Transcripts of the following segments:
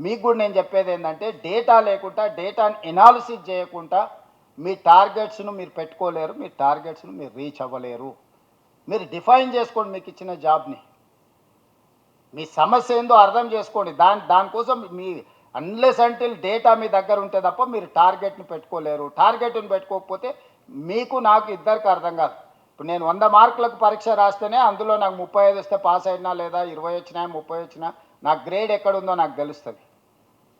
మీకు కూడా నేను చెప్పేది ఏంటంటే డేటా లేకుండా డేటాని ఎనాలిసిస్ చేయకుండా మీ టార్గెట్స్ను మీరు పెట్టుకోలేరు, మీ టార్గెట్స్ను మీరు రీచ్ అవ్వలేరు. మీరు డిఫైన్ చేసుకోండి మీకు ఇచ్చిన జాబ్ని, మీ సమస్య ఏందో అర్థం చేసుకోండి. దానికోసం మీ అన్లెస్ అంటిల్ డేటా మీ దగ్గర ఉంటే తప్ప మీరు టార్గెట్ని పెట్టుకోలేరు. టార్గెట్ని పెట్టుకోకపోతే మీకు నాకు ఇద్దరికి అర్థం కాదు. ఇప్పుడు నేను 100 మార్కులకు పరీక్ష రాస్తేనే అందులో నాకు 35 వస్తే పాస్ అయినా, లేదా 20 వచ్చినా 30 వచ్చినా నాకు గ్రేడ్ ఎక్కడుందో నాకు తెలుస్తుంది.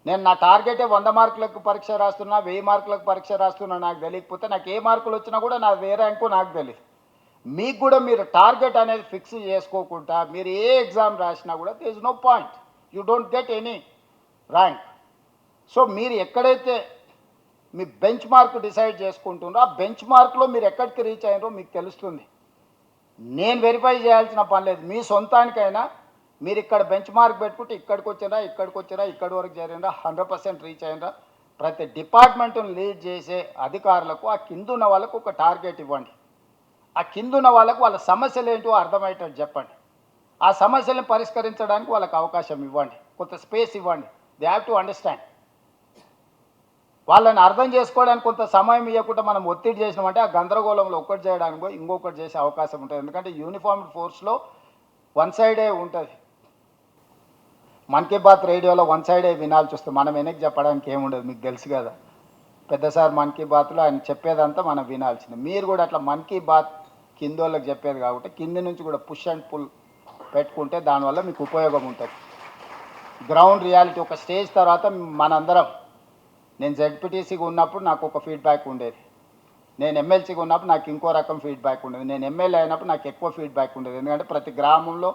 నేను నా టార్గెటే 100 మార్కులకు పరీక్ష రాస్తున్నా, 1000 మార్కులకు పరీక్ష రాస్తున్నా నాకు తెలియకపోతే నాకు ఏ మార్కులు వచ్చినా కూడా నా ఏ ర్యాంకు నాకు తెలియదు. మీకు కూడా మీరు టార్గెట్ అనేది ఫిక్స్ చేసుకోకుండా మీరు ఏ ఎగ్జామ్ రాసినా కూడా there is no point, you don't get any rank. So మీరు ఎక్కడైతే మీ బెంచ్ మార్క్ డిసైడ్ చేసుకుంటుండ్రో ఆ బెంచ్ మార్క్లో మీరు ఎక్కడికి రీచ్ అయ్యారో మీకు తెలుస్తుంది. నేను వెరిఫై చేయాల్సిన పని లేదు. మీ సొంతానికైనా మీరు ఇక్కడ బెంచ్ మార్క్ పెట్టుకుంటే ఇక్కడికి వచ్చినా ఇక్కడి వరకు చేరినరా, 100% రీచ్ అయినరా. ప్రతి డిపార్ట్మెంట్ను లీడ్ చేసే అధికారులకు ఆ కిందున్న వాళ్ళకు ఒక టార్గెట్ ఇవ్వండి. ఆ కిందున్న వాళ్ళకు వాళ్ళ సమస్యలు ఏంటో అర్థమయ్యేటట్టు చెప్పండి. ఆ సమస్యలను పరిష్కరించడానికి వాళ్ళకి అవకాశం ఇవ్వండి, కొంత స్పేస్ ఇవ్వండి. They have to understand. వాళ్ళని అర్థం చేసుకోవడానికి కొంత సమయం ఇవ్వకుండా మనం ఒత్తిడి చేసినామంటే ఆ గందరగోళంలో ఒకటి చేయడానికి ఇంకొకటి చేసే అవకాశం ఉంటుంది. ఎందుకంటే యూనిఫామ్డ్ ఫోర్స్లో వన్ సైడే ఉంటుంది. మన్ కీ బాత్ రేడియోలో వన్ సైడే వినాల్సి వస్తుంది, మనం వెనక్కి చెప్పడానికి ఏముండదు. మీకు తెలుసు కదా, పెద్దసారి మన్ కీ బాత్లో ఆయన చెప్పేదంతా మనం వినాల్సింది. మీరు కూడా అట్లా మన్ కీ బాత్ కిందోళ్ళకి చెప్పేది కాబట్టి కింది నుంచి కూడా పుష్ అండ్ పుల్ పెట్టుకుంటే దానివల్ల మీకు ఉపయోగం ఉంటుంది. గ్రౌండ్ రియాలిటీ ఒక స్టేజ్ తర్వాత మనందరం, నేను జెడ్పీటీసీగా ఉన్నప్పుడు నాకు ఒక ఫీడ్బ్యాక్ ఉండేది, నేను ఎమ్మెల్సీగా ఉన్నప్పుడు నాకు ఇంకో రకం ఫీడ్బ్యాక్ ఉండేది, నేను ఎమ్మెల్యే అయినప్పుడు నాకు ఎక్కువ ఫీడ్బ్యాక్ ఉండేది. ఎందుకంటే ప్రతి గ్రామంలో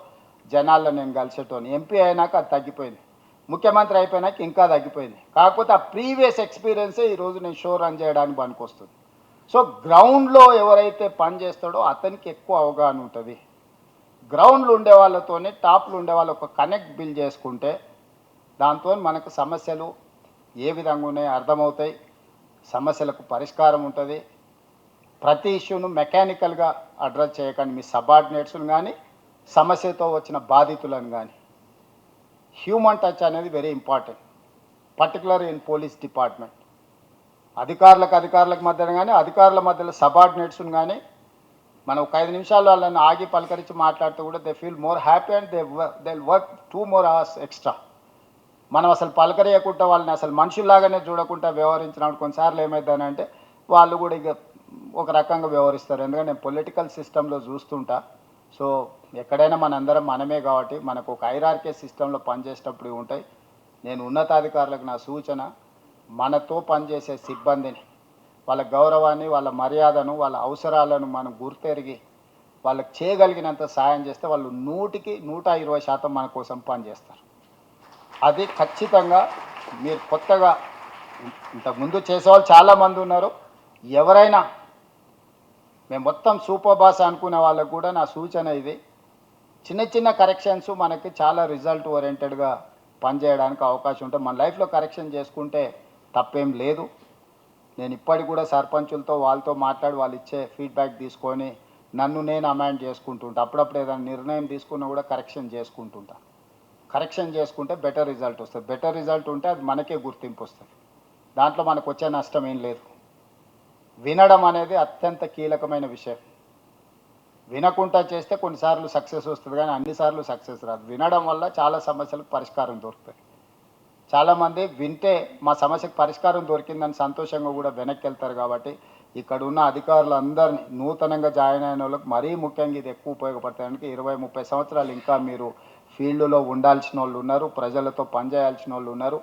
జనాల్లో నేను కలిసేటోని. ఎంపీ అయినాక అది తగ్గిపోయింది, ముఖ్యమంత్రి అయిపోయినాక ఇంకా తగ్గిపోయింది. కాకపోతే ఆ ప్రీవియస్ ఎక్స్పీరియన్సే ఈరోజు నేను షో రన్ చేయడానికి పనికొస్తుంది. సో గ్రౌండ్లో ఎవరైతే పని చేస్తాడో అతనికి ఎక్కువ అవగాహన ఉంటుంది. గ్రౌండ్లో ఉండే వాళ్ళతోనే టాప్లో ఉండే వాళ్ళు ఒక కనెక్ట్ బిల్డ్ చేసుకుంటే దాంతో మనకు సమస్యలు ఏ విధంగా ఉన్నాయో అర్థమవుతాయి, సమస్యలకు పరిష్కారం ఉంటుంది. ప్రతి ఇష్యూను మెకానికల్గా అడ్రస్ చేయకండి. మీ సబార్డినేట్స్ను కానీ సమస్యతో వచ్చిన బాధితులను కానీ హ్యూమన్ టచ్ అనేది very important, particular in police department. అధికారులకు మధ్యన కానీ అధికారుల మధ్యలో సబార్డినేట్స్ను కానీ మనం ఒక 5 నిమిషాలు వాళ్ళని ఆగి పలకరించి మాట్లాడితే కూడా they feel more happy and they work 2 more hours extra. మనం అసలు పలకరియకుండా వాళ్ళని అసలు మనుషుల్లాగానే చూడకుండా వ్యవహరించినప్పుడు కొన్నిసార్లు ఏమైందనంటే వాళ్ళు కూడా ఇక ఒక రకంగా వ్యవహరిస్తారు. ఎందుకంటే నేను పొలిటికల్ సిస్టంలో చూస్తుంటా. సో ఎక్కడైనా మనందరం మనమే కాబట్టి మనకు ఒక హైరార్కీ సిస్టంలో పనిచేసేటప్పుడు ఉంటాయి. నేను ఉన్నతాధికారులకు నా సూచన, మనతో పనిచేసే సిబ్బందిని, వాళ్ళ గౌరవాన్ని, వాళ్ళ మర్యాదను, వాళ్ళ అవసరాలను మనం గుర్తెరిగి వాళ్ళకి చేయగలిగినంత సాయం చేస్తే వాళ్ళు 100కి 120% మన కోసం పనిచేస్తారు. అది ఖచ్చితంగా మీరు కొత్తగా ఇంతకుముందు చేసేవాళ్ళు చాలామంది ఉన్నారు. ఎవరైనా మేము మొత్తం సూపర్ బాస్ అనుకునే వాళ్ళకు కూడా నా సూచన ఇది, చిన్న చిన్న కరెక్షన్స్ మనకి చాలా రిజల్ట్ ఓరియంటెడ్గా పనిచేయడానికి అవకాశం ఉంటుంది. మన లైఫ్లో కరెక్షన్ చేసుకుంటే తప్పేం లేదు. నేను ఇప్పటికి కూడా సర్పంచులతో వాళ్ళతో మాట్లాడి వాళ్ళు ఇచ్చే ఫీడ్బ్యాక్ తీసుకొని నన్ను నేను అమెండ్ చేసుకుంటుంటా. అప్పుడప్పుడు ఏదైనా నిర్ణయం తీసుకున్నా కూడా కరెక్షన్ చేసుకుంటుంటా. కరెక్షన్ చేసుకుంటే బెటర్ రిజల్ట్ వస్తుంది. బెటర్ రిజల్ట్ ఉంటే అది మనకే గుర్తింపు వస్తుంది. దాంట్లో మనకు వచ్చే నష్టం ఏం లేదు. వినడం అనేది అత్యంత కీలకమైన విషయం. వినకుండా చేస్తే కొన్నిసార్లు సక్సెస్ వస్తుంది కానీ అన్నిసార్లు సక్సెస్ రాదు. వినడం వల్ల చాలా సమస్యలకు పరిష్కారం దొరుకుతుంది. చాలామంది వింటే మా సమస్యకు పరిష్కారం దొరికిందని సంతోషంగా కూడా వెనక్కి వెళ్తారు. కాబట్టి ఇక్కడ ఉన్న అధికారులు అందరినీ, నూతనంగా జాయిన్ అయిన వాళ్ళకి మరీ ముఖ్యంగా ఇది ఎక్కువ ఉపయోగపడతానికి 20-30 సంవత్సరాలు ఇంకా మీరు ఫీల్డ్లో ఉండాల్సిన వాళ్ళు ఉన్నారు, ప్రజలతో పనిచేయాల్సిన వాళ్ళు ఉన్నారు.